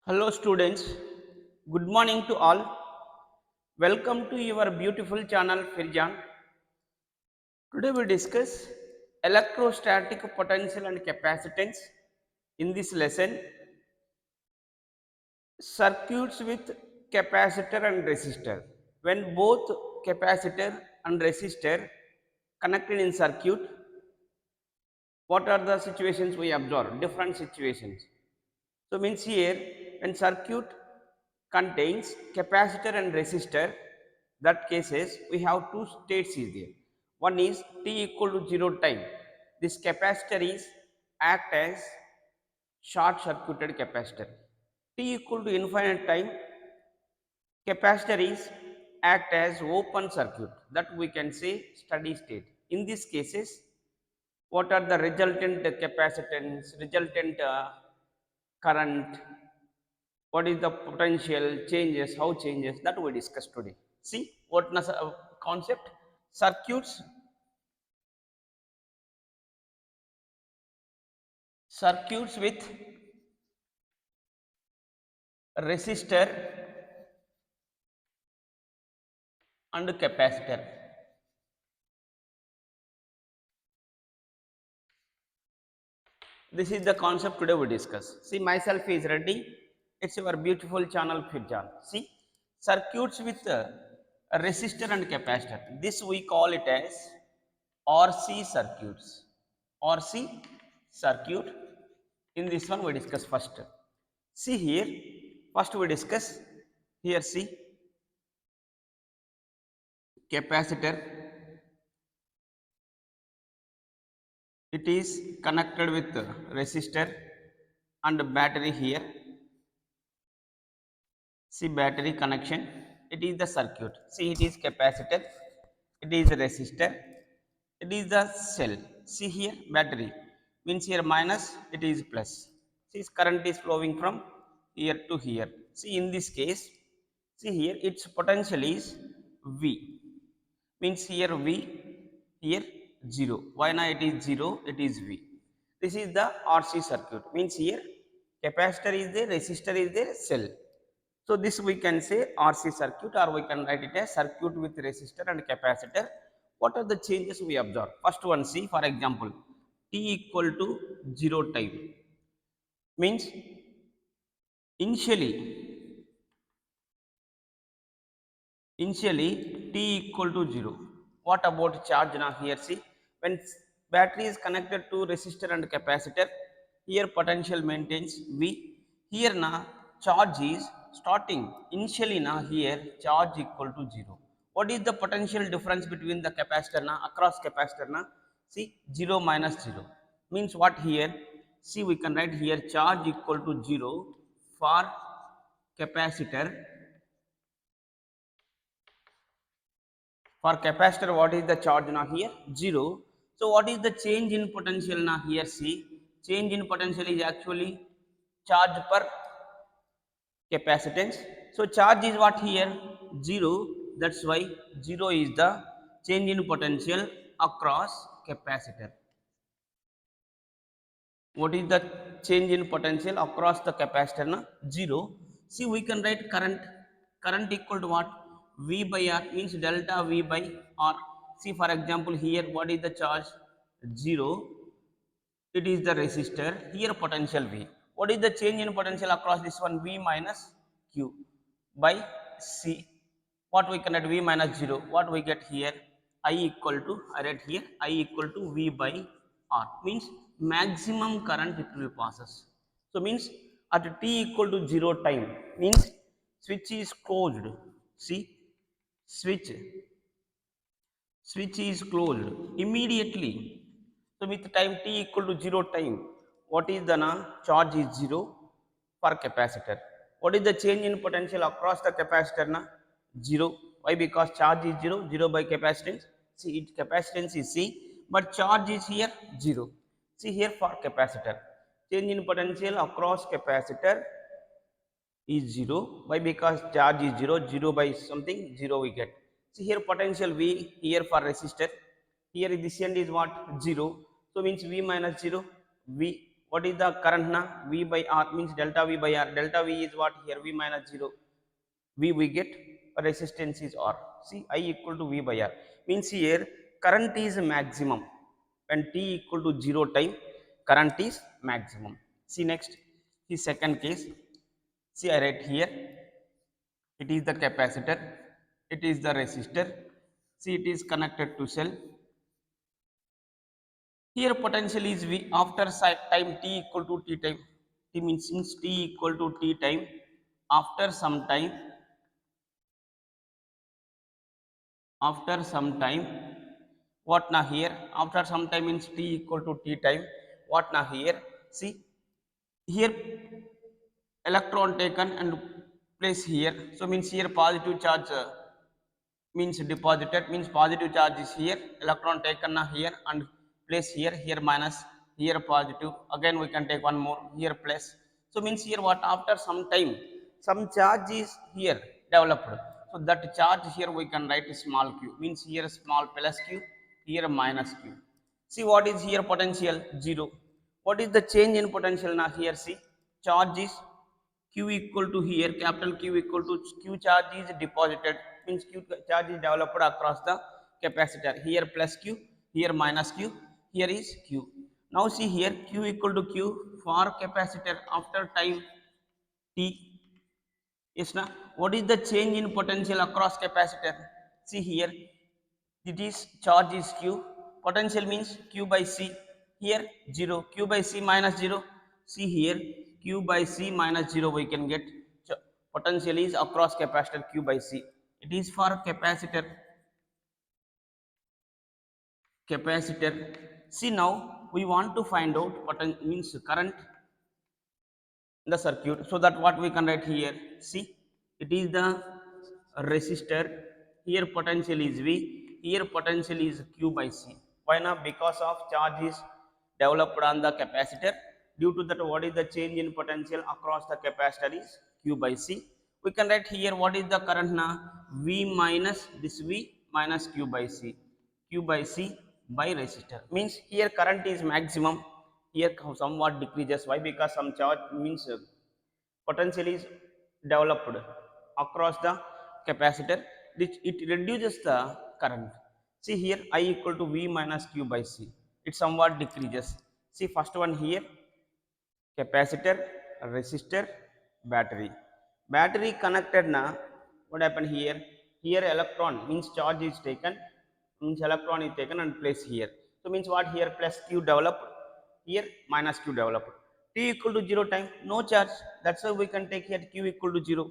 Hello students, good morning to all. Welcome to your beautiful channel Firjan. Today we discuss electrostatic potential and capacitance. In this lesson, circuits with capacitor and resistor. When both capacitor and resistor connected in circuit, what are the situations we observe? Different situations. So means here when circuit contains capacitor and resistor, that cases we have two states is there. One is t equal to 0 time. This capacitor is act as short circuited capacitor. T equal to infinite time, capacitor is act as open circuit, that we can say steady state. In these cases, what are the resultant capacitance, resultant current, what is the potential changes, how changes, that we discuss today. See what concept circuits with resistor and capacitor. This is the concept today we discuss. See, myself is ready. It's your beautiful channel Firjan. See, circuits with a resistor and capacitor, this we call it as RC circuits. RC circuit. In this one we discuss first. See here, first we discuss here. See, capacitor, it is connected with resistor and battery here. See, battery connection, it is the circuit. See, it is capacitor, it is resistor, it is the cell. See here, battery means here minus, it is plus. See, current is flowing from here to here. See, in this case, see here, its potential is V, means here V, here 0. Why not it is 0? It is V. This is the RC circuit, means here capacitor is there, resistor is there, cell. So this we can say RC circuit, or we can write it as circuit with resistor and capacitor. What are the changes we observe? First one, see, for example, t equal to 0 time means initially t equal to 0. What about charge now? Here see, when battery is connected to resistor and capacitor, here potential maintains V. Here now charge is starting initially now, here charge equal to 0. What is the potential difference between the capacitor now, across capacitor now? See, 0 minus 0 means what here? See, we can write here charge equal to 0 for capacitor. For capacitor, what is the charge now? Here 0. So what is the change in potential now? Here see, change in potential is actually charge per capacitance. So charge is what here? 0. That's why 0 is the change in potential across capacitor. What is the change in potential across the capacitor now? 0. See, we can write current equal to what? V by R, means delta V by R. See, for example, here what is the charge? 0. It is the resistor. Here potential V. What is the change in potential across this one? V minus Q by C. What we can write? V minus 0. What we get here? I equal to, I write here, I equal to V by R, means maximum current it will passes. So means at t equal to 0 time means switch is closed. See, switch switch is closed immediately. So with time t equal to 0 time, what is the charge is 0 for capacitor. What is the change in potential across the capacitor na? 0. Why? Because charge is 0, 0 by capacitance. See, its capacitance is C, but charge is here 0. See here, for capacitor, change in potential across capacitor is 0. Why? Because charge is 0, 0 by something, 0 we get. See here, potential V here for resistor, here this end is what? 0. So means V minus 0, V. What is the current now? V by R means delta V by R. Delta V is what here? V minus 0. V we get, resistance is R. See, I equal to V by R means here current is maximum when t equal to 0 time, current is maximum. See next, the second case. See, I write here, it is the capacitor, it is the resistor. See, it is connected to cell. Here potential is V after time t equal to t time. T means since t equal to t time, after some time, what now here? After some time means t equal to t time. What now here? See, here electron taken and place here. So means here positive charge means deposited, means positive charge is here, electron taken here and place here, here minus, here positive, again we can take one more, here plus. So means here what, after some time some charge is here developed, so that charge here we can write small q, means here small plus q, here minus q. See, what is here potential? 0. What is the change in potential now here? See, charge is q equal to here, capital Q equal to q charge is deposited, means q charge is developed across the capacitor, here plus q, here minus q, here is q. Now see here, q equal to q for capacitor after time t. Yes na, what is the change in potential across capacitor? See here, it is charge is q, potential means q by c, here 0, q by c minus 0. See here, q by c minus 0 we can get, potential is across capacitor q by c. It is for capacitor. See, now we want to find out potential means current in the circuit, so that what we can write here? See, it is the resistor, here potential is V, here potential is q by c. Why not? Because of charge is developed on the capacitor, due to that what is the change in potential across the capacitor is q by c. We can write here what is the current now? V minus this V minus q by c, q by c by resistor, means here current is maximum, here somewhat decreases. Why? Because some charge means potential is developed across the capacitor, which it reduces the current. See here, I equal to V minus q by c, it somewhat decreases. See, first one here, capacitor, resistor, battery. Battery connected na, what happened here? Here electron means charge is taken, means electron is taken and placed here. So means what here? Plus q developed, here minus q developed. T equal to 0 time, no charge. That's why we can take here q equal to 0.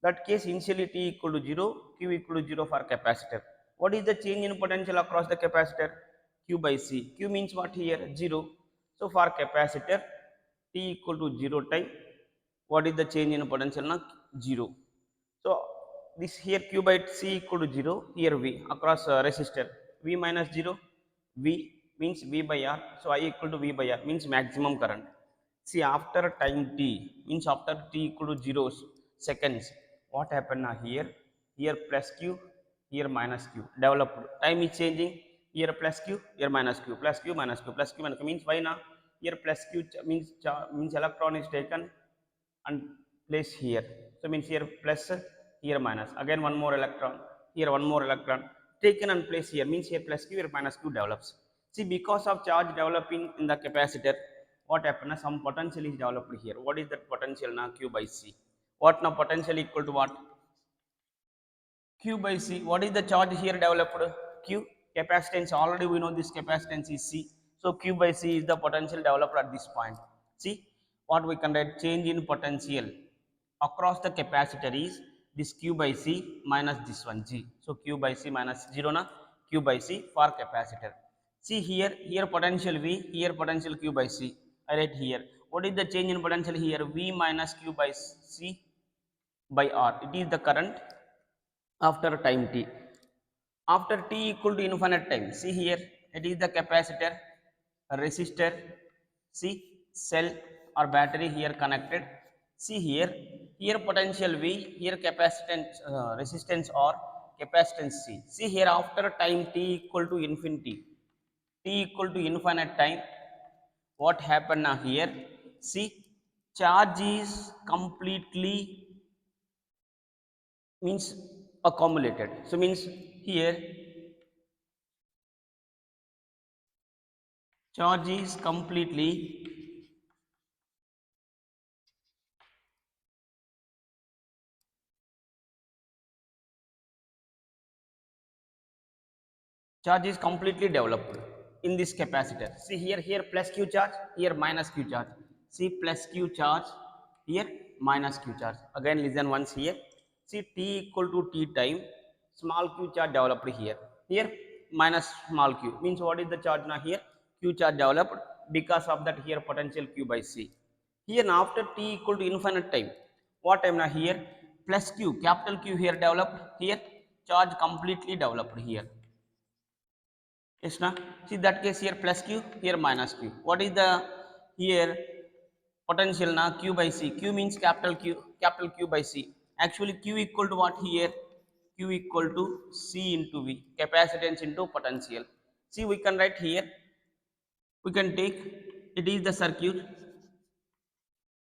That case initially t equal to 0, q equal to 0 for capacitor. What is the change in potential across the capacitor? Q by c. Q means what here? 0. So for capacitor, t equal to 0 time, what is the change in potential now? 0. So this here q by c equal to 0, here v across resistor, v minus 0, v means v by r, so I equal to v by r means maximum current. See, after time t means after t equal to 0 seconds, what happened now here? Here plus q, here minus q developed, time is changing, here plus q, here minus q, plus q minus q, plus q minus q, means why now? Here plus q means electron is taken and place here, so means here plus, here minus, again one more electron, here one more electron taken and place here, means here plus q, here minus q develops. See, because of charge developing in the capacitor, what happened? Some potential is developed here. What is that potential now? Q by c. What now? Potential equal to what? Q by c. What is the charge here developed? Q. Capacitance, already we know this capacitance is c, so q by c is the potential developed at this point. See, what we can write? Change in potential across the capacitor is this q by c minus this one g, so q by c minus 0 na, q by c for capacitor. See here, here potential v, here potential q by c. I write here, what is the change in potential here? V minus q by c by r, it is the current after time t. After t equal to infinite time, see here, it is the capacitor, resistor, see, cell or battery here connected. See here, here potential v, here capacitance, resistance or capacitance c. See here, after time t equal to infinity, t equal to infinite time, what happened now here? See, charge is completely means accumulated. So means here charge is completely charge is completely developed in this capacitor. See here plus q charge, here minus q charge. See plus q charge, here minus q charge. Again listen once here. See t equal to t time, small q charge developed here. Here minus small q means what is the charge now here? Q charge developed because of that here potential q by c. Here now after t equal to infinite time, what time now here? Plus q, capital Q here developed, here charge completely developed here. Yes, na? See that case here plus q, here minus q. What is the here potential na? Q by c. Q means capital Q by c. Actually q equal to what here? Q equal to c into v, capacitance into potential. See we can write here, we can take, it is the circuit,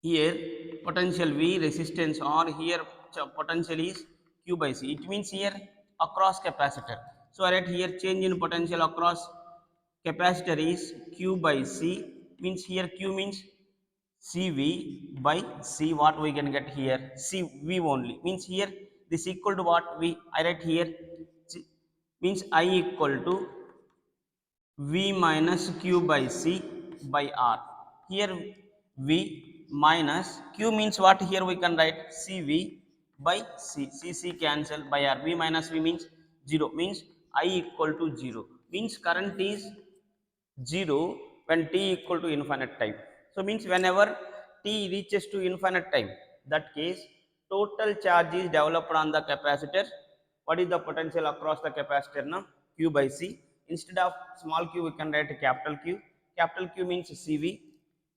here potential V resistance or here potential is Q by C. It means here across capacitor. So I write here change in potential across capacitor is Q by C, means here Q means CV by C. What we can get here? CV only, means here this equal to what? V. I write here means I equal to V minus Q by C by R. Here V minus Q means what? Here we can write CV by C. C cancel by R. V minus V means 0, means I equal to 0. Means current is 0 when t equal to infinite time. So means whenever t reaches to infinite time, that case total charge is developed on the capacitor. What is the potential across the capacitor now? Q by C. Instead of small q we can write a capital Q. Capital Q means CV.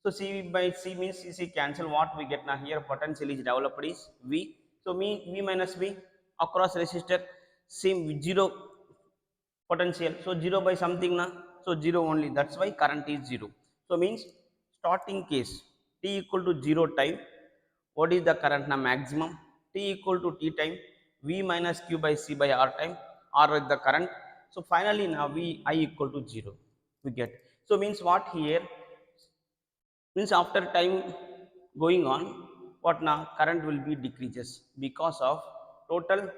So CV by C means CC cancel. What we get now here? Potential is developed is V. So V minus V across resistor same 0 potential. So 0 by something na, so 0 only, that's why current is 0. So means starting case t equal to 0 time, what is the current na? Maximum. T equal to t time, V minus Q by C by R time, R is the current. So finally now V I equal to 0 we get. So means what here? Means after time going on, what now? Current will be decreases because of total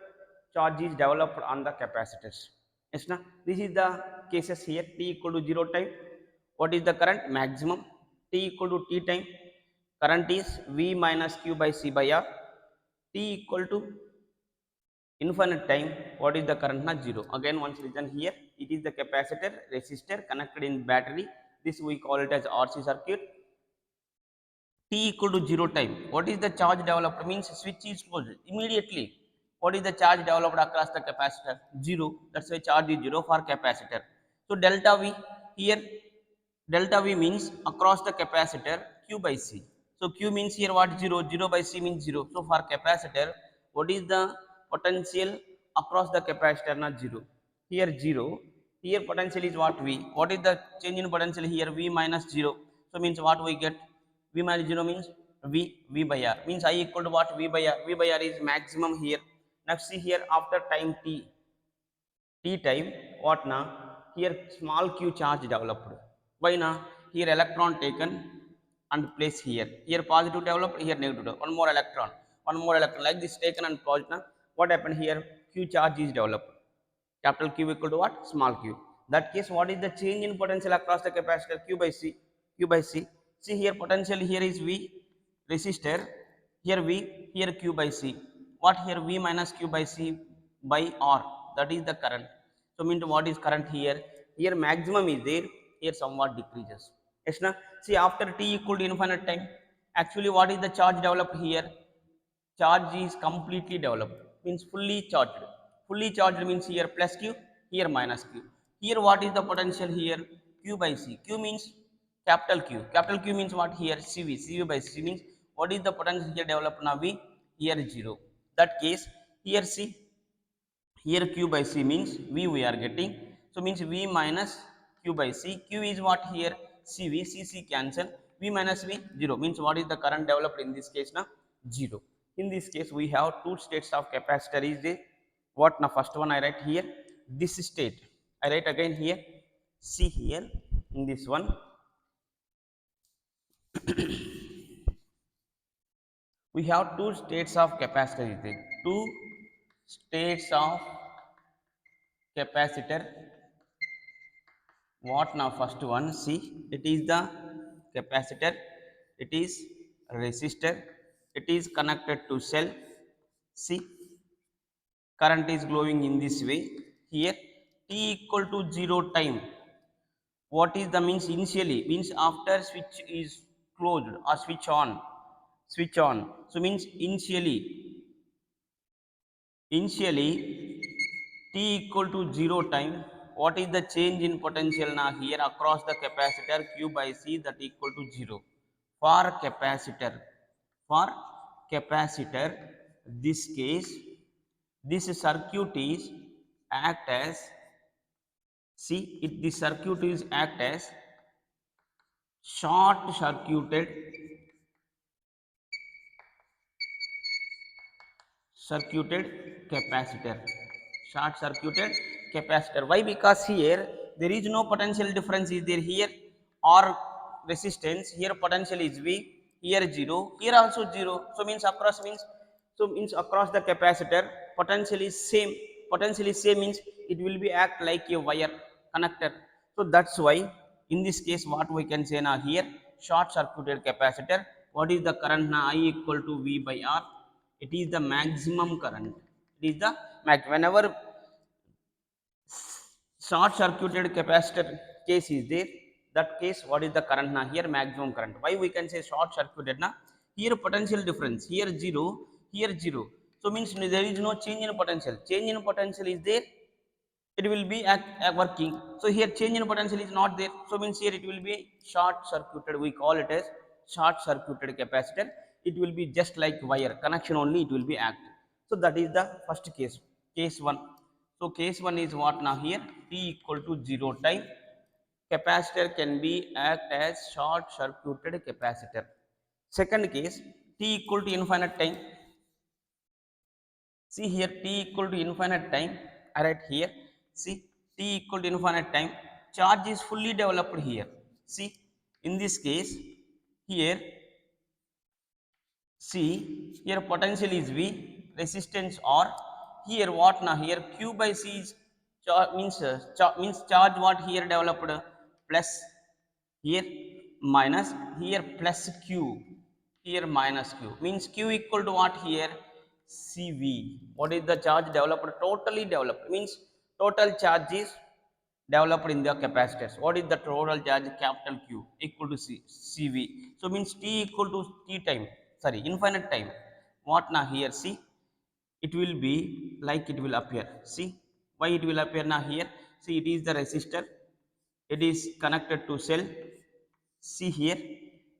charge is developed on the capacitors. Yes, na? This is the cases here. T equal to 0 time, what is the current? Maximum. T equal to t time, current is V minus Q by C by R. T equal to infinite time, what is the current na? 0. Again once written here, it is the capacitor resistor connected in battery. This we call it as RC circuit. T equal to 0 time, what is the charge developed? Means switch is closed immediately. What is the charge developed across the capacitor? 0. That's why charge is 0 for capacitor. So delta V here, delta V means across the capacitor Q by C. So Q means here what? 0. 0 by C means 0. So for capacitor, what is the potential across the capacitor? Not 0. Here 0. Here potential is what? V. What is the change in potential here? V minus 0. So means what we get? V minus 0 means V by R. Means I equal to what? V by R. V by R is maximum here. Next see here after time t time, what now? Here small q charge developed. Why now? Here electron taken and placed here. Here positive developed, here negative developed. One more electron. One more electron. Like this taken and positive. Now, what happened here? Q charge is developed. Capital Q equal to what? Small q. That case, what is the change in potential across the capacitor? Q by C. Q by C. See here potential here is V resistor. Here V, here Q by C. What here? V minus Q by C by R. That is the current. So means what is current here? Here maximum is there. Here somewhat decreases. Yes, na? See after t equal to infinite time, actually what is the charge developed here? Charge is completely developed, means fully charged. Fully charged means here plus q, here minus q. Here what is the potential here? Q by C. Q means capital Q. Capital Q means what here? CV. CV by C means what is the potential here developed now? V. Here 0. That case here C, here q by c means V we are getting. So means V minus q by c. Q is what here? CV, CC cancel, V minus V 0 means what is the current developed in this case now? 0. In this case we have two states of capacitor is the what now? First one I write here, this state I write again here, see here in this one we have two states of capacitor is there, two states of capacitor. What now? First one, see, it is the capacitor, it is resistor, it is connected to cell. See, current is flowing in this way. Here t equal to 0 time, what is the means? Initially means after switch is closed or switch on, so means initially t equal to 0 time, what is the change in potential now here across the capacitor q by c that equal to 0 for capacitor. For capacitor, this case this circuit is act as, see it, the circuit is act as short circuited capacitor, short circuited capacitor. Why? Because here there is no potential difference is there here or resistance. Here potential is V, here 0, here also 0, so means across means, so means across the capacitor potential is same. Potential is same means it will be act like a wire connector. So that's why in this case what we can say now here, short circuited capacitor. What is the current now? I equal to V by R, it is the maximum current. It is the max. Whenever short circuited capacitor case is there, that case what is the current now here? Maximum current. Why we can say short circuited now? Here potential difference, here 0, here 0, so means there is no change in potential. Change in potential is there, it will be working. So here change in potential is not there, so means here it will be short circuited. We call it as short circuited capacitor. It will be just like wire connection only, it will be act. So that is the first case, case 1. So case 1 is what now here? T equal to 0 time, capacitor can be act as short circuited capacitor. Second case, t equal to infinite time. See here t equal to infinite time, I write here, see t equal to infinite time, charge is fully developed here. See in this case here, see here potential is V, resistance R, here what now here q by c is means charge what here developed plus, here minus, here plus q, here minus q, means q equal to what here? CV. What is the charge developed? Totally developed means total charge is developed in the capacitors. What is the total charge? Capital Q equal to CV. So means t equal to t time, sorry infinite time. What now here? See, it will be like it will appear. See why it will appear now here? See, it is the resistor, it is connected to cell. See here,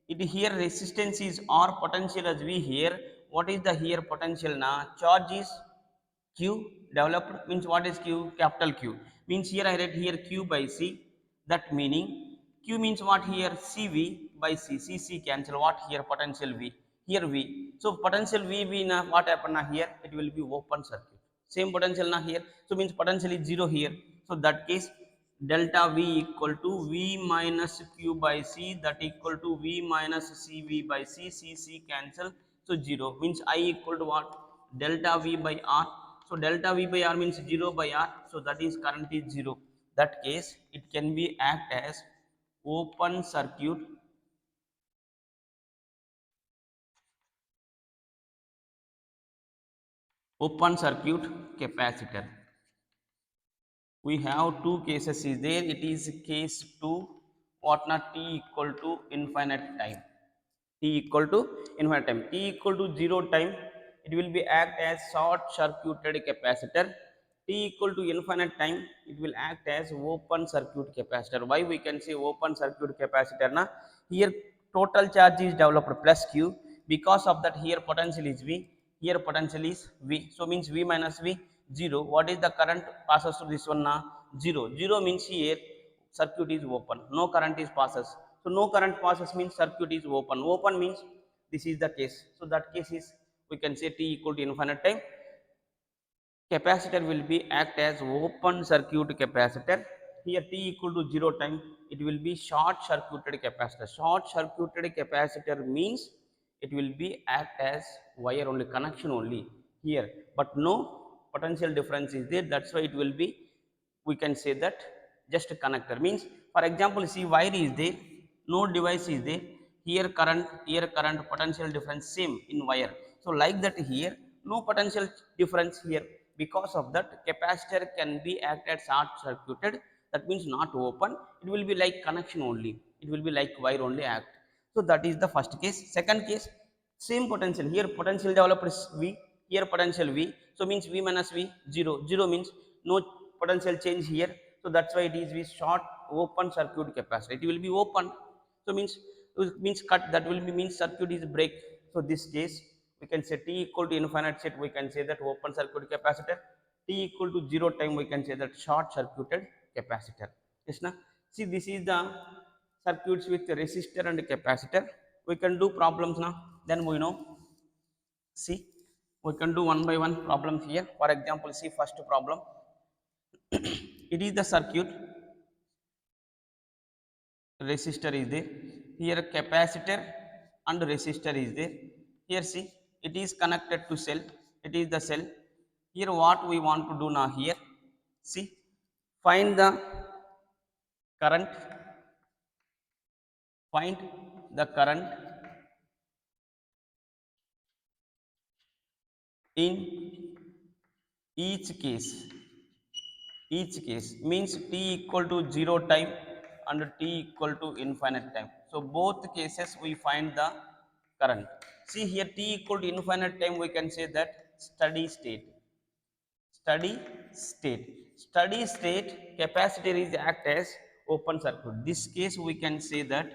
it here resistance is R, potential as V here. What is the here potential now? Charge is Q developed means what is Q? Capital Q means here I write here Q by C. That meaning Q means what here? CV by C. C cancel, what here? Potential V, here V. So potential V now what happen now here? It will be open circuit. Same potential now here. So means potential is 0 here. So that case delta V equal to V minus Q by C, that equal to V minus CV by C. C cancel. So 0 means I equal to what? Delta V by R. So delta V by R means 0 by R. So that is current is 0. That case it can be act as open circuit, open circuit capacitor. We have two cases is there. It is case 2, what not? T equal to infinite time. T equal to infinite time. T equal to 0 time, it will be act as short circuited capacitor. T equal to infinite time, it will act as open circuit capacitor. Why we can say open circuit capacitor na? Here total charge is developed plus Q, because of that here potential is V, here potential is V, so means V minus V 0. What is the current passes to this one now? 0. 0 means here circuit is open, no current is passes. So no current passes means circuit is open. Open means this is the case. So that case is, we can say t equal to infinite time, capacitor will be act as open circuit capacitor. Here t equal to 0 time, it will be short circuited capacitor. Short circuited capacitor means it will be act as wire only, connection only here, but no potential difference is there. That's why it will be, we can say that just a connector. Means for example, see, wire is there, no device is there, here current, potential difference same in wire. So like that here no potential difference here. Because of that, capacitor can be act as short circuited, that means not open, it will be like connection only, it will be like wire only act. So that is the first case. Second case, same potential, here potential developed is V, here potential V, so means V minus V 0, 0 means no potential change here. So that's why it is V short open circuit capacitor, it will be open. So means cut, that will be means circuit is break. So this case we can say t equal to infinite set, we can say that open circuit capacitor, t equal to 0 time, we can say that short circuited capacitor. Yes na? See, this is the circuits with resistor and capacitor. We can do problems now, then we know. See, we can do one by one problems here. For example, see, first problem, it is the circuit, resistor is there, here capacitor and resistor is there. Here see, it is connected to cell, it is the cell. Here what we want to do now, here see, find the current, find the current in each case. Each case means t equal to 0 time and t equal to infinite time. So both cases we find the current. See, here t equal to infinite time, we can say that steady state. Steady state, steady state capacitor is act as open circuit. This case we can say that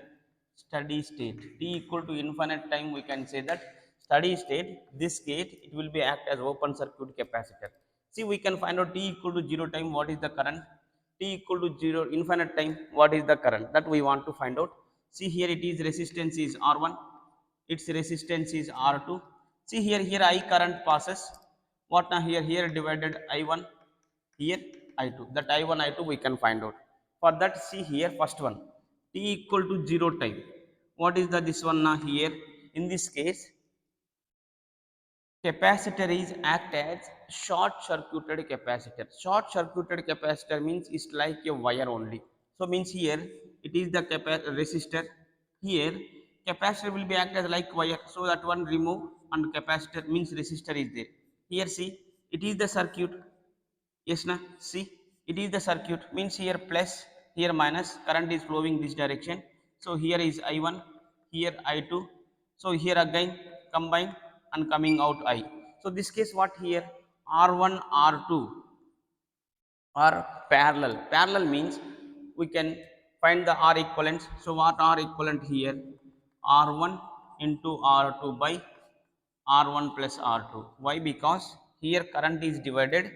steady state, t equal to infinite time, we can say that steady state. This case it will be act as open circuit capacitor. See, we can find out t equal to 0 time what is the current, t equal to 0 infinite time what is the current, that we want to find out. See, here it is resistance is R1, its resistance is R2. See, here I current passes, what now, here divided I1, here I2, that I1 I2 we can find out. For that, see, here first one, t equal to 0 time, what is the this one now, here in this case capacitor is act as short circuited capacitor. Short circuited capacitor means it's like a wire only. So means here it is the resistor, here capacitor will be act as like wire, so that one remove and capacitor means resistor is there. Here see, it is the circuit. Yes na? See, it is the circuit, means here plus, here minus, current is flowing this direction. So here is I1, here I2. So here again combine and coming out I. So this case what here, R1 R2 are parallel. Parallel means we can find the R equivalents. So what R equivalent here, R1 into R2 by R1 plus R2. Why? Because here current is divided,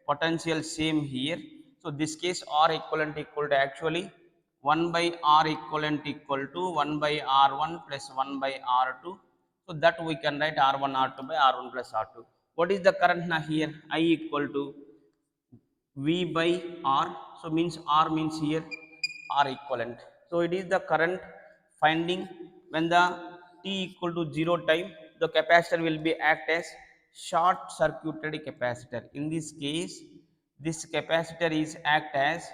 potential same here. So this case R equivalent equal to actually 1 by R equivalent equal to 1 by R1 plus 1 by R2. So that we can write R1 R2 by R1 plus R2. What is the current now here? I equal to V by R. So means R means here R equivalent. So it is the current finding when the t equal to 0 time, the capacitor will be act as short circuited capacitor. In this case, this capacitor is act as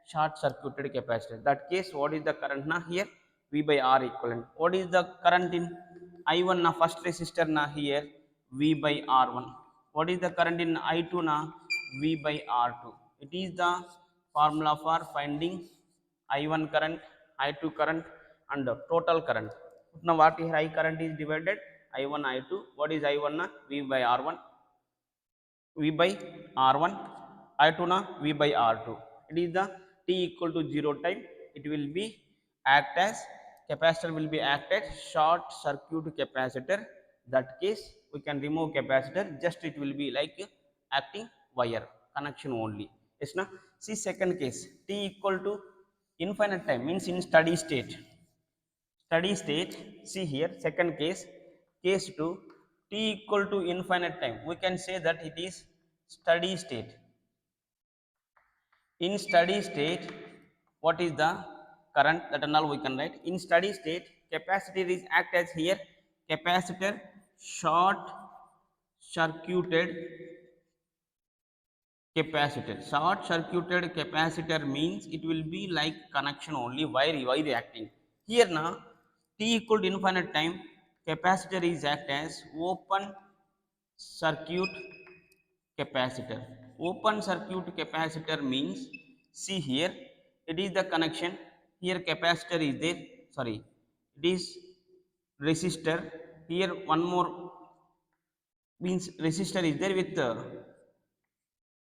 short circuited capacitor. That case, what is the current now here? V by R equivalent. What is the current in I1 now, first resistor now, here V by R1. What is the current in I2 now? V by R2. It is the formula for finding I1 current, I2 current and the total current. Now what here, I current is divided I1 I2. What is I1 na? V by R1, V by R1, I2 na? V by R2. It is the t equal to 0 time, it will be act as, capacitor will be act as short circuit capacitor. That case we can remove capacitor, just it will be like acting wire, connection only. Yes na? See, second case, t equal to infinite time means in steady state. Steady state, see here, second case, case 2, t equal to infinite time, we can say that it is steady state. In steady state, what is the current, that and all we can write. In steady state, capacitor is act as here, capacitor short circuited capacitor. Short circuited capacitor means it will be like connection only, wire reacting. Here now, t equal to infinite time, capacitor is act as open circuit capacitor. Open circuit capacitor means, see here, it is the connection. Here capacitor is there, sorry, it is resistor. Here one more means resistor is there with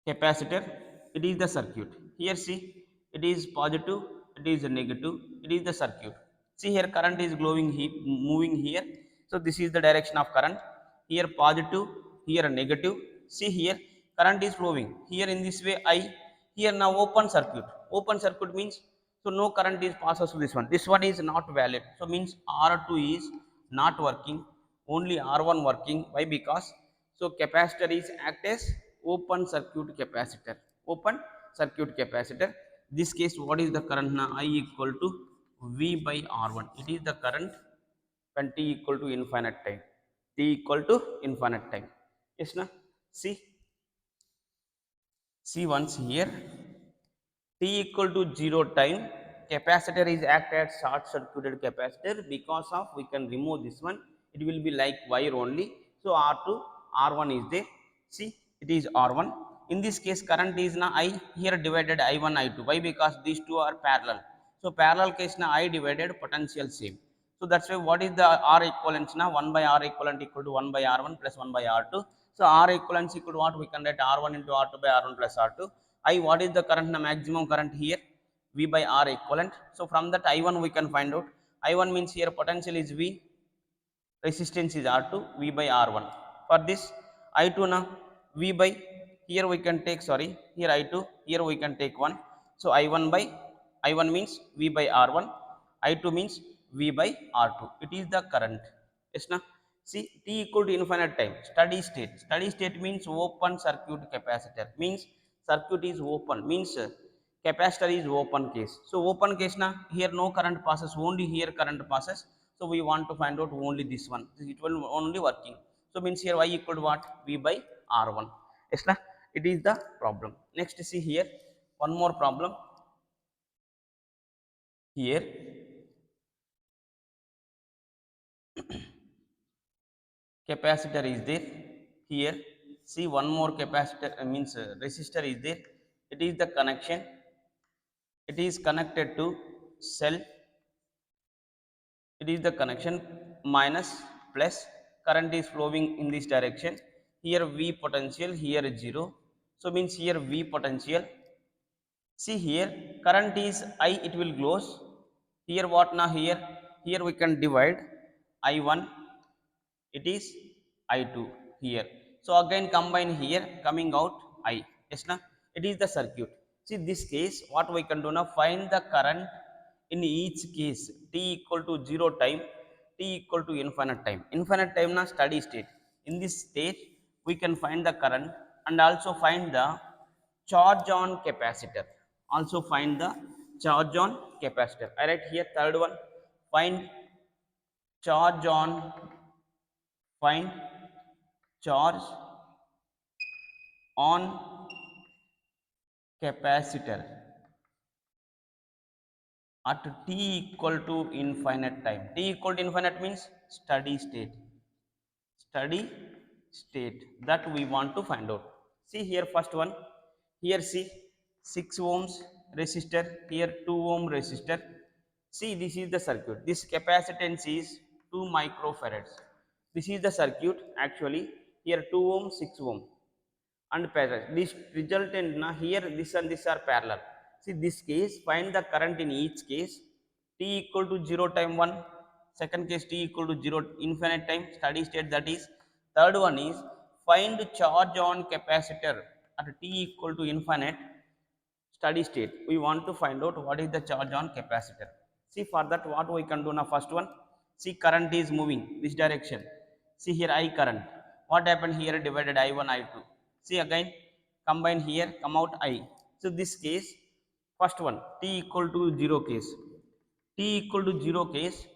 capacitor, it is the circuit. Here see, it is positive, it is negative, it is the circuit. See here, current is glowing moving here, so this is the direction of current. Here positive, here negative. See here, current is flowing here in this way I. Here now open circuit. Open circuit means, so no current is passes to this one. This one is not valid, so means R2 is not working, only R1 working. Why? Because so capacitor is act as open circuit capacitor. Open circuit capacitor. This case, what is the current now? I equal to V by R1. It is the current when t equal to infinite time. T equal to infinite time. Yes, na? See once here, t equal to 0 time, capacitor is act as short circuited capacitor. Because of, we can remove this one, it will be like wire only. So R2, R1 is there. See, it is R1. In this case, current is now I, here divided I1, I2. Why? Because these two are parallel. So parallel case now I divided potential same. So that's why what is the R equivalent now? 1 by R equivalent equal to 1 by R1 plus 1 by R2. So R equivalent equal to what? We can write R1 into R2 by R1 plus R2. I, what is the current, the maximum current here? V by R equivalent. So from that I1 we can find out. I1 means here potential is V, resistance is R2, V by R1. For this I2 now, V by, here we can take, sorry, here I2, here we can take 1. So I1 by, I1 means V by R1, I2 means V by R2. It is the current. Yes, na? See, t equal to infinite time, steady state. Steady state means open circuit capacitor, means circuit is open, means capacitor is open case. So open case na, here no current passes, only here current passes. So we want to find out only this one, it will only working. So means here y equal to what? V by R1. Yes, na? It is the problem. Next, see here, one more problem. Here capacitor is there. Here see, one more capacitor, means resistor is there. It is the connection, it is connected to cell. It is the connection, minus plus, current is flowing in this direction. Here V potential, here 0. So means here V potential. See here, current is I, it will close. Here what now? Here we can divide I1, it is I2 here. So again combine here, coming out I. Yes, na? It is the circuit. See this case, what we can do now? Find the current in each case. T equal to 0 time, t equal to infinite time. Infinite time na steady state. In this state, we can find the current and also find the charge on capacitor. Also find the charge on capacitor. I write here third one. Find charge on, find charge on capacitor at t equal to infinite time. T equal to infinite means steady state. Steady state, that we want to find out. See here, first one, here see, 6 ohms resistor, here 2 ohm resistor. See, this is the circuit. This capacitance is 2 microfarads. This is the circuit actually. Here 2 ohm, 6 ohm and parallel. This resultant na, here this and this are parallel. See this case, find the current in each case. T equal to 0 time 1, second case t equal to 0 infinite time, steady state, that is. Third one is find charge on capacitor at t equal to infinite, steady state. We want to find out what is the charge on capacitor. See, for that what we can do now, first one, see, current is moving this direction. See here, I current, what happened here, divided I1 I2. See again, combine here, come out I. So this case, first one, t equal to 0 case, t equal to 0 case,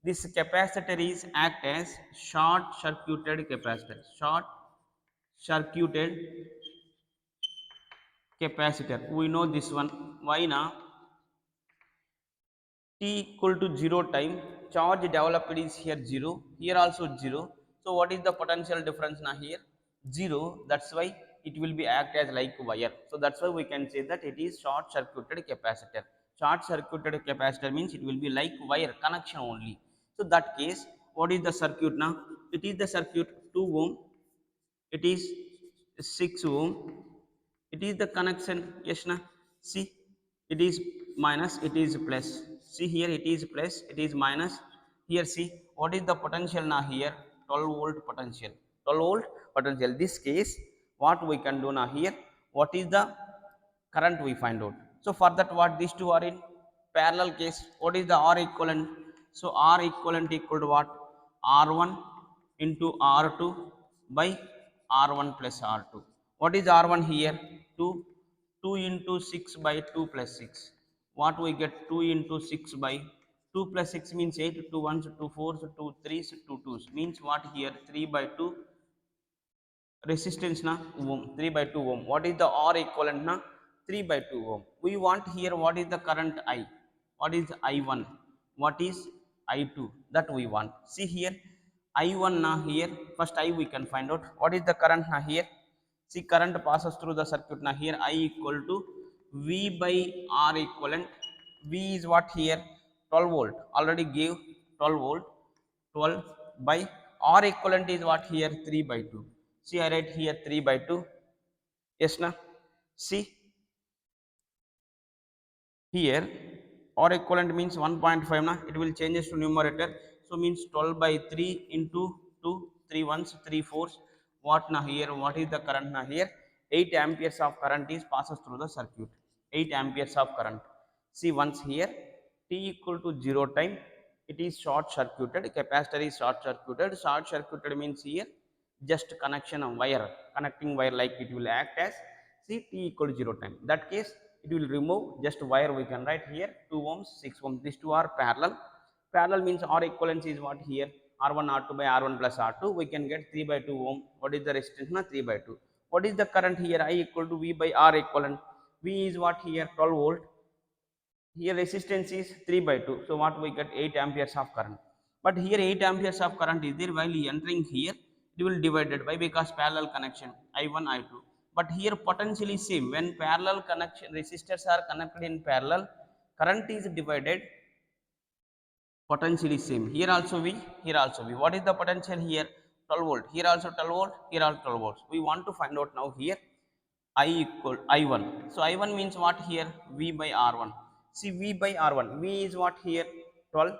this capacitor is act as short circuited capacitor, short circuited capacitor. We know this one. Why now? T equal to 0 time, charge developed is here 0, here also 0. So what is the potential difference now here? 0. That's why it will be act as like wire. So that's why we can say that it is short circuited capacitor. Short circuited capacitor means it will be like wire connection only. So that case, what is the circuit now? It is the circuit 2 ohm, it is 6 ohm, it is the connection. Yes na? See, it is minus, it is plus. See here, it is plus, it is minus. Here see, what is the potential now here? 12 volt potential, 12 volt potential. This case, what we can do now here, what is the current we find out? So for that, what these two are in parallel case, what is the R equivalent? So R equivalent equal to what? R1 into R2 by R1 plus R2. What is R1 here? 2. 2 into 6 by 2 plus 6. What we get? 2 into 6 by 2 plus 6 means 8. 2 ones, 2 fours, 2 threes, 2 twos. Means what here? 3 by 2 resistance na ohm, 3 by 2 ohm. What is the R equivalent na? 3 by 2 ohm. We want here, what is the current I? What is I1? What is I2? That we want. See here, I1 na here, first I we can find out. What is the current na here? See, current passes through the circuit na here, I equal to V by R equivalent. V is what here? 12 volt. Already gave 12 volt. 12 by R equivalent is what here? 3 by 2. See, I write here 3 by 2. Yes na? See here, R equivalent means 1.5 na, it will changes to numerator. So means 12 by 3 into 2, 3 ones, 3 fours. What na here? What is the current na here? 8 amperes of current is passes through the circuit. 8 amperes of current. See once here, t equal to 0 time, it is short circuited, capacitor is short circuited. Short circuited means here just connection of wire, connecting wire, like it will act as. See, t equal to 0 time, that case it will remove just wire. We can write here 2 ohms, 6 ohms, these two are parallel. Parallel means R equivalence is what here? R1 R2 by R1 plus R2. We can get 3 by 2 ohm. What is the resistance na? 3 by 2. What is the current here? I equal to V by R equivalent. V is what here? 12 volt. Here resistance is 3 by 2. So what we get? 8 amperes of current. But here 8 amperes of current is there. While entering here, it will divided by, because parallel connection, I1 I2. But here potentially same. When parallel connection resistors are connected in parallel, current is divided, potentially same. Here also V, here also V. What is the potential here? 12 volt. Here also 12 volt, here also 12 volts. We want to find out now here I equal I1. So I1 means what here? V by R1. See, V by R1. V is what here? 12.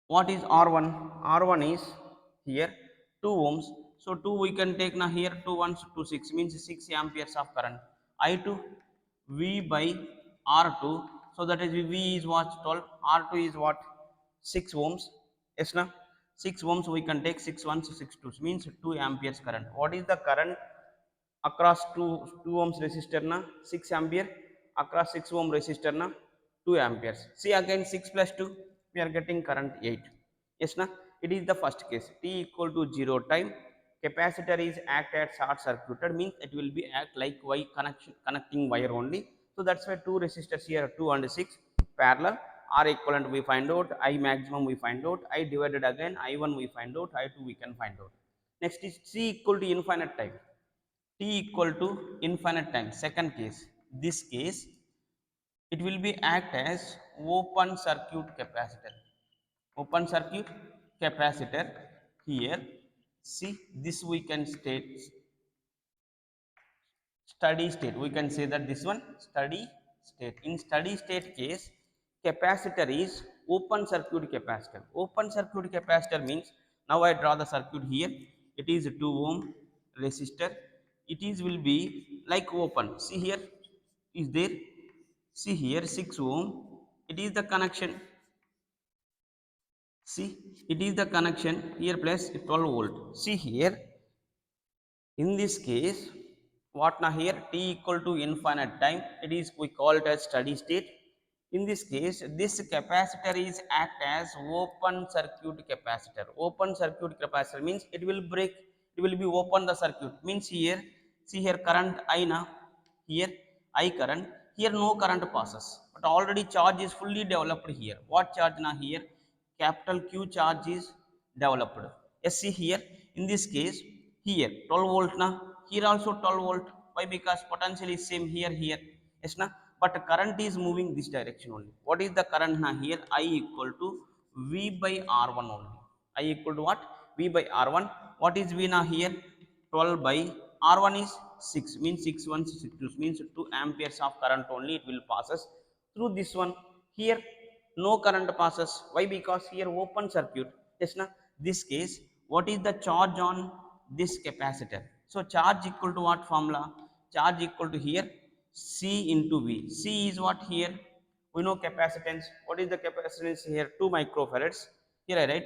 What is R1? R1 is here 2 ohms. So 2 we can take now here, 2 ones, 2 6 means 6 amperes of current. I2 V by R2. So that is V is what? 12. R2 is what? 6 ohms. Yes na? 6 ohms we can take, 6 ones, 6 twos means 2 amperes current. What is the current across 2 ohms resistor na? 6 ampere. Across 6 ohm resistor na? 2 amperes. See again, 6 plus 2, we are getting current 8. Yes na? It is the first case. T equal to 0 time, capacitor is act at short circuited, means it will be act like wire connection, connecting wire only. So that's why 2 resistors here, 2 and 6 parallel. R equivalent we find out, I maximum we find out, I divided again, I1 we find out, I2 we can find out. Next is C equal to infinite time. T equal to infinite time, second case. This case, it will be act as open circuit capacitor. Open circuit capacitor. Here, see, this we can state steady state. We can say that this one steady state. In steady state case, capacitor is open circuit capacitor. Open circuit capacitor means, now I draw the circuit here. It is 2 ohm resistor. It is will be like open. See here is there. See here 6 ohm. it is the connection. See, it is the connection here plus 12 volt. See here, in this case, what now here t equal to infinite time, it is we call it as steady state. In this case, this capacitor is act as open circuit capacitor. Open circuit capacitor means it will break, it will be open the circuit, means here, see here current I na, here I current, here no current passes, but already charge is fully developed here. What charge na here, capital Q charge is developed. Yes, see here, in this case, here 12 volt na, here also 12 volt. Why? Because potential is same here, here. Yes na, but current is moving this direction only. What is the current na here? I equal to V by R1 only. I equal to what? V by R1. What is V na here? 12 by R1 is 6, means 6 1 6 2, means 2 amperes of current only it will passes through this one. Here no current passes. Why? Because here open circuit. Yes na, this case, what is the charge on this capacitor? So charge equal to what formula? Charge equal to here C into V. C is what here, we know capacitance. What is the capacitance here? 2 microfarads. Here I write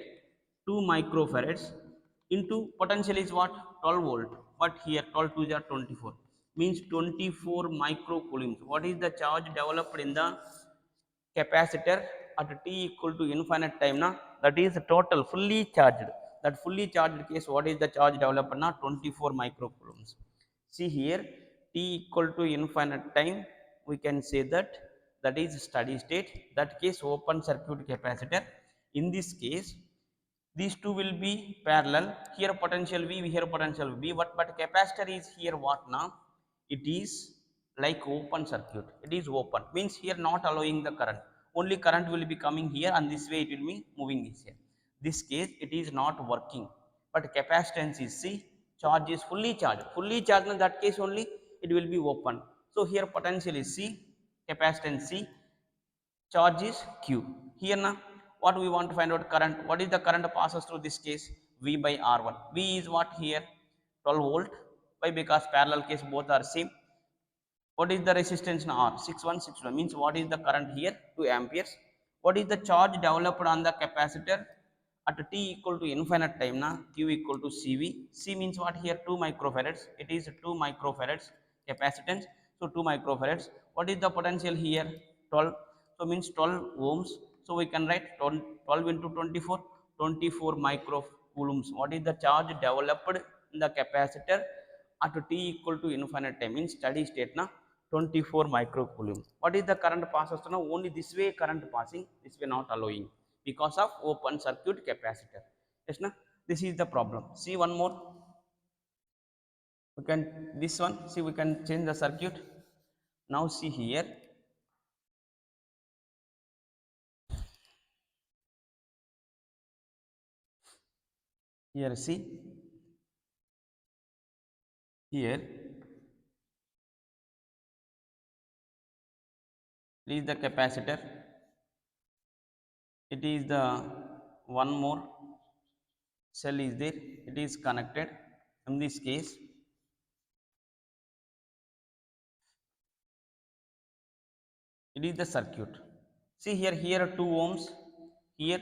2 microfarads into potential is what? 12 volt. But here 12 to 24, means 24 microcoulombs. What is the charge developed in the capacitor at t equal to infinite time na? That is total fully charged. That fully charged case, what is the charge developed na? 24 microcoulombs. See here, t equal to infinite time, we can say that that is steady state. That case open circuit capacitor. In this case, these two will be parallel. Here potential V, here potential V, but capacitor is here what now? It is like open circuit. It is open, means here not allowing the current. Only current will be coming here, and this way it will be moving this here. This case it is not working, but capacitance is C. Charge is fully charged. Fully charged in that case only it will be open. So here potential is C, capacitance C, charge is Q. Here now, what we want to find out current. What is the current passes through this case? V by R1. V is what here? 12 volt. Why? Because parallel case both are same. What is the resistance now? R 6161, means what is the current here? 2 amperes. What is the charge developed on the capacitor at t equal to infinite time na? Q equal to CV. C means what here? 2 microfarads. It is 2 microfarads capacitance. So 2 microfarads. What is the potential here? 12. So means 12 ohms. So we can write 12 into 24, 24 microcoulombs. What is the charge developed in the capacitor at t equal to infinite time, in steady state na? 24 microcoulomb. What is the current passes now? Only this way current passing, this way not allowing, because of open circuit capacitor. Yes na, this is the problem. See one more, we can, this one, see we can change the circuit. Now see here, here see, here is the capacitor. It is the one more cell is there, it is connected. In this case, it is the circuit. See here, here 2 ohms, here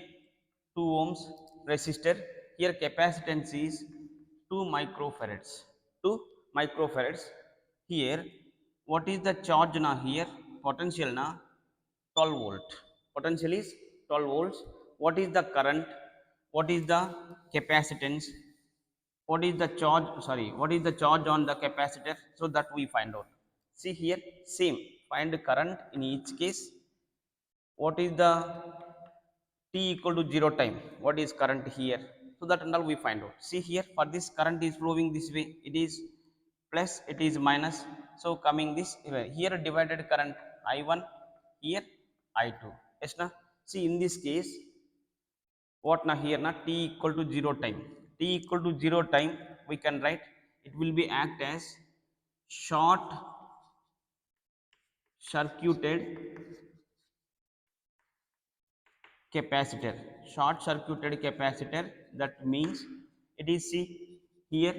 2 ohms resistor, here capacitance is 2 microfarads, 2 microfarads. Here what is the charge now? Here potential now 12 volt, potential is 12 volts. What is the current? What is the capacitance? What is the charge, sorry, what is the charge on the capacitor? So that we find out. See here, same, find current in each case. What is the t equal to 0 time? What is current here? So that and all we find out. See here, for this current is flowing this way, it is plus, it is minus. So coming this here, divided current I1, here I2. Yes na, see in this case, what na here na, t equal to 0 time, t equal to 0 time, we can write it will be act as short circuited capacitor. Short circuited capacitor, that means it is, see here,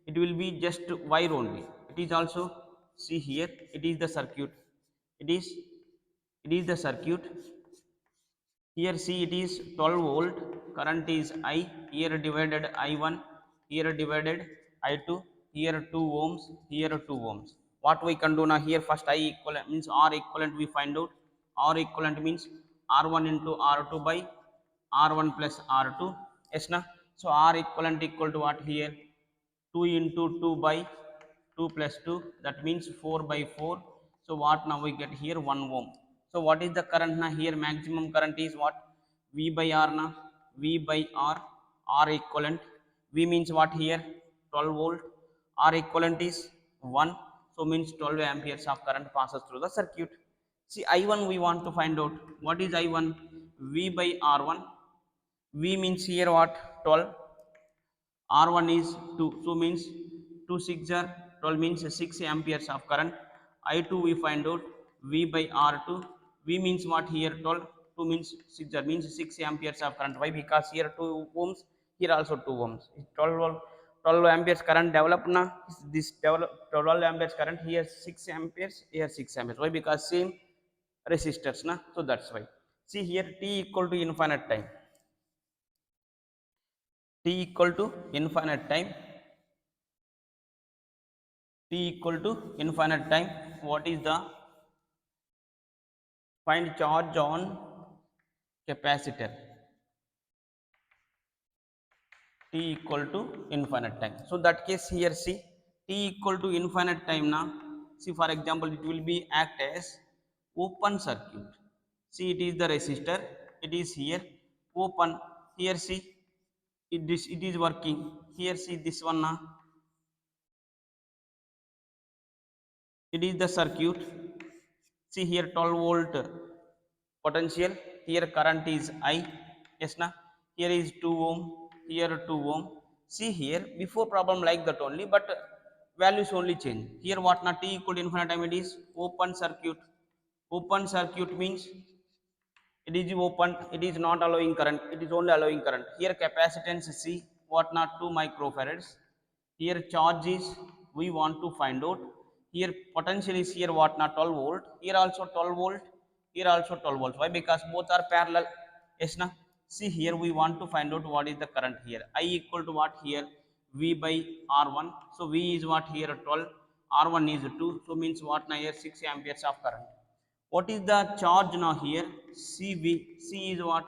it will be just wire only. It is also, see here, it is the circuit, it is It is the circuit. Here see it is 12 volt, current is I, here divided I1, here divided I2, here 2 ohms, here 2 ohms. What we can do now, here first I equivalent means R equivalent we find out. R equivalent means R1 into R2 by R1 plus R2. Yes na? So R equivalent equal to what here? 2 into 2 by 2 plus 2, that means 4 by 4. So what now we get here? 1 ohm. So what is the current now? Here maximum current is what? V by R now. V by R. R equivalent. V means what here? 12 volt. R equivalent is 1. So means 12 amperes of current passes through the circuit. See I1 we want to find out. What is I1? V by R1. V means here what? 12. R1 is 2, so means 2 6 are 12, means 6 amperes of current. I2 we find out V by R2. V means what here? 12. 2 means 6 are means 6 amperes of current. Why? Because here 2 ohms, here also 2 ohms. 12 amperes current developed now. This develop 12 amperes current, here 6 amperes, here 6 amperes. Why? Because same resistors na. So that's why. See here t equal to infinite time. T equal to infinite time. T equal to infinite time. What is the find charge on capacitor? T equal to infinite time. So that case here see T equal to infinite time now. See for example it will be act as open circuit. See it is the resistor. It is here open. Here see it is working. Here see this one now. It is the circuit. See here 12 volt potential, here current is I. Yes na? Here is 2 ohm, here 2 ohm. See here before problem like that only, but values only change. Here what na? T equal to infinite time, it is open circuit. Open circuit means it is open, it is not allowing current, it is only allowing current. Here capacitance, see what not 2 microfarads. Here charge is we want to find out. Here potential is here what not 12 volt, here also 12 volt, here also 12 volts. Why? Because both are parallel. Yes na? See here we want to find out what is the current here. I equal to what here? V by R1. So V is what here? 12. R1 is 2. So means what now here? 6 amperes of current. What is the charge now here? CV. C is what?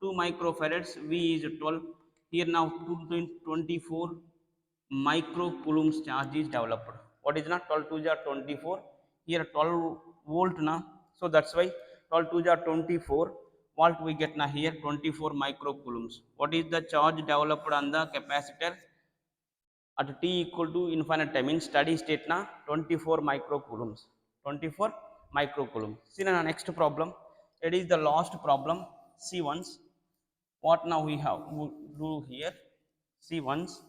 2 microfarads. V is 12. Here now 24 microcoulombs charge is developed. What is not 12 2 are 24. Here 12 volt now. So that's why 12 2 are 24 volt we get now here 24 microcoulombs. What is the charge developed on the capacitor at t equal to infinite time in steady state na? 24 microcoulombs. 24 microcoulombs. See now next problem, it is the last problem. See once what now we have do here. See once,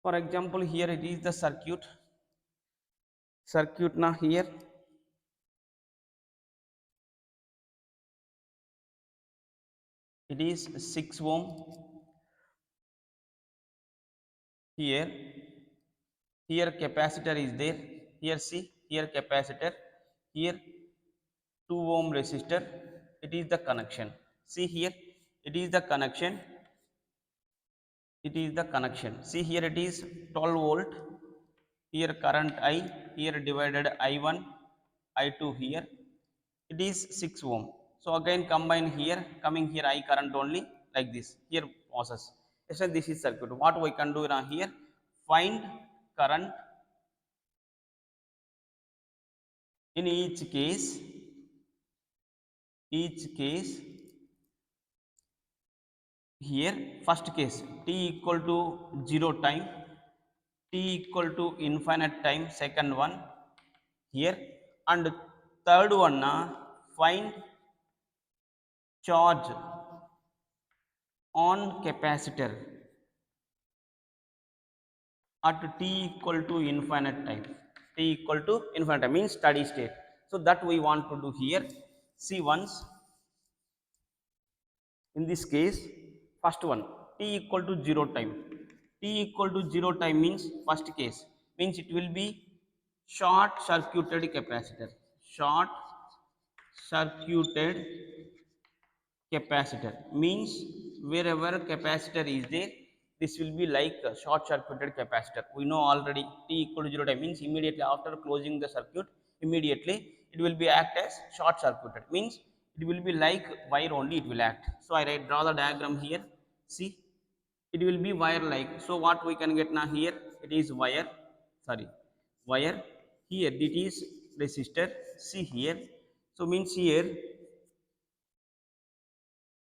for example here it is the circuit now. Here it is 6 ohm. Here capacitor is there. Here see, here capacitor, here 2 ohm resistor. It is the connection. See here it is the connection. It is the connection. See here it is 12 volt. Here current I, here divided I1, I2 here. It is 6 ohm. So again combine here, coming here I current only like this. Here process. So this is circuit. What we can do now here? Find current in each case. Here first case t equal to 0 time, t equal to infinite time, second one here, and third one find charge on capacitor at t equal to infinite time. T equal to infinite time means steady state. So that we want to do here. See once, in this case first one t equal to 0 time. T equal to 0 time means first case means it will be short circuited capacitor. Short circuited capacitor means wherever capacitor is there, this will be like a short circuited capacitor. We know already t equal to 0 time means immediately after closing the circuit, immediately it will be act as short circuited, means it will be like wire only it will act. So I write, draw the diagram here. See, it will be wire like. So what we can get now here, it is wire, sorry, wire. Here it is resistor. See here, so means here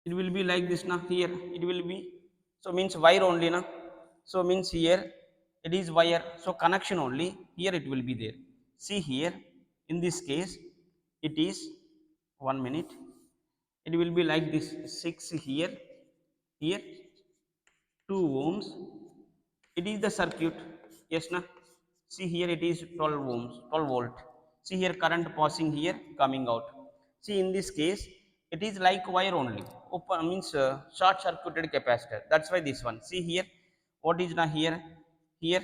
it will be like this now. Here it will be, so means wire only now. So means here it is wire, so connection only, here it will be there. See here, in this case it is, 1 minute, it will be like this, 6 here, here 2 ohms, it is the circuit. Yes na, see here it is 12 ohms, 12 volt. See here current passing here, coming out. See in this case it is like wire only, open means short circuited capacitor. That's why this one, see here, what is now here, here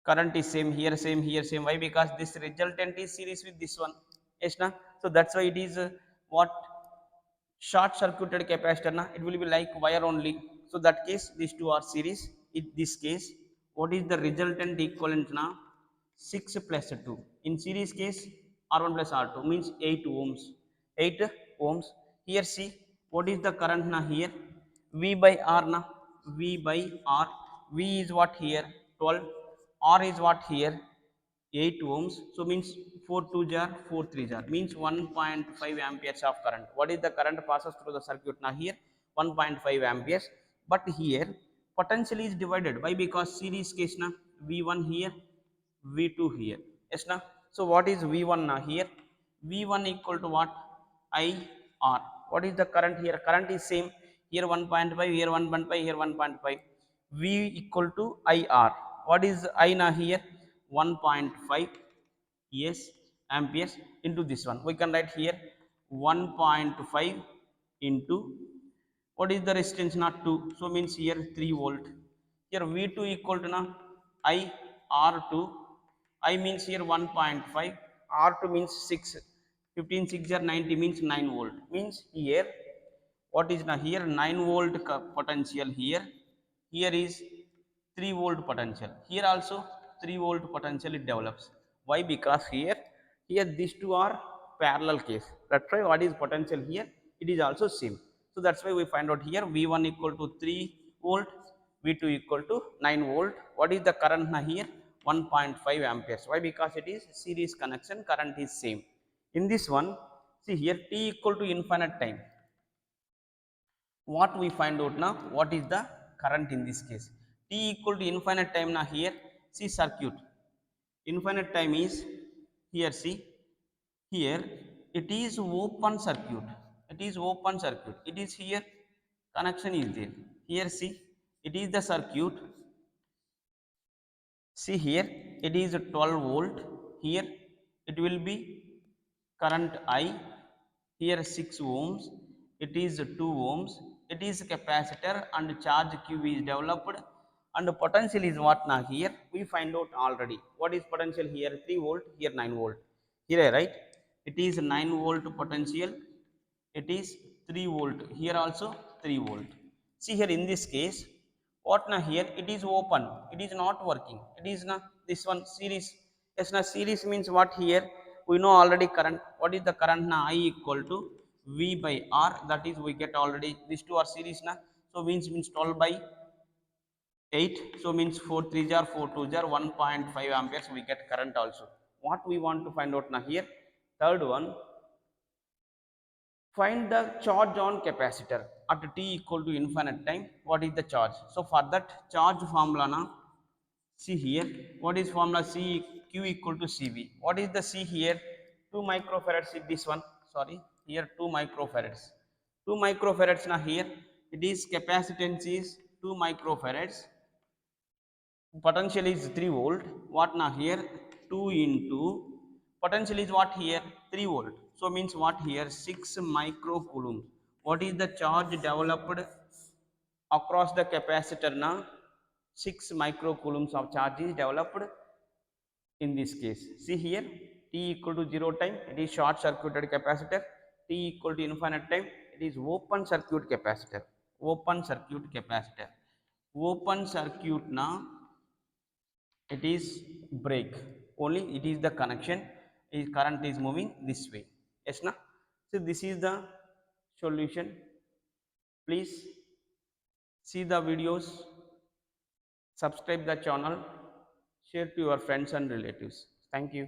current is same, here same, here same. Why? Because this resultant is series with this one. Yes na, so that's why it is what, short circuited capacitor na, it will be like wire only. So that case these two are series. In this case, what is the resultant equivalent na, 6 plus 2. In series case, R1 plus R2 means 8 ohms, 8 ohms. Here see, what is the current na, here V by R na, V by R. V is what here, 12, R is what here, 8 ohms. So means 4 2 jar, 4 3 jar, means 1.5 amperes of current. What is the current passes through the circuit now here, 1.5 amperes. But here potential is divided. Why? Because series case na, V1 here, V2 here. Yes na, so what is V1 now here, V1 equal to what, IR. What is the current here, current is same, here 1.5, here 1.5, here 1.5. V equal to IR. What is I now here, 1.5, yes, amperes into this one. We can write here 1.5 into, what is the resistance, not 2, so means here 3 volt. Here V2 equal to now I R2. I means here 1.5, R2 means 6, 15 6 are 90 means 9 volt. Means here, what is now here, 9 volt potential here, here is 3 volt potential, here also 3 volt potential it develops. Why? Because here these two are parallel case. That's why what is potential here, it is also same. So that's why we find out here V1 equal to 3 volt, V2 equal to 9 volt. What is the current now here, 1.5 amperes. Why? Because it is series connection, current is same. In this one, see here t equal to infinite time, what we find out now, what is the current in this case, t equal to infinite time now. Here see circuit, infinite time is here, see here it is open circuit, it is open circuit, it is here connection is there. Here see, it is the circuit. See here, it is 12 volt, here it will be current I, here 6 ohms, it is 2 ohms, it is capacitor and charge Q is developed, and potential is what now here we find out already. What is potential here, 3 volt, here 9 volt. Here right, it is 9 volt potential, it is 3 volt, here also 3 volt. See here in this case, what now here, it is open, it is not working, it is now this one series. Yes now, series means what, here we know already current. What is the current now, I equal to V by R, that is we get already, these two are series now. So means 12 by 8, so means 4 3 jar, 4 2 jar, 1.5 amperes we get current also. What we want to find out now here, third one, find the charge on capacitor at t equal to infinite time. What is the charge? So for that charge formula now, see here, what is formula, C Q equal to CV. What is the C here, 2 microfarads in this one, sorry, here 2 microfarads. 2 microfarads now here, it is capacitance is 2 microfarads, potential is 3 volt. What now here, 2 into potential is what here, 3 volt. So means what here, 6 microcoulomb. What is the charge developed across the capacitor now, 6 microcoulombs of charge is developed in this case. See here, t equal to 0 time, it is short circuited capacitor. T equal to infinite time, it is open circuit capacitor. Open circuit capacitor. Open circuit now, it is break. Only it is the connection. Is current is moving this way. Yes, na? So this is the solution. Please see the videos, subscribe the channel, share to your friends and relatives. Thank you.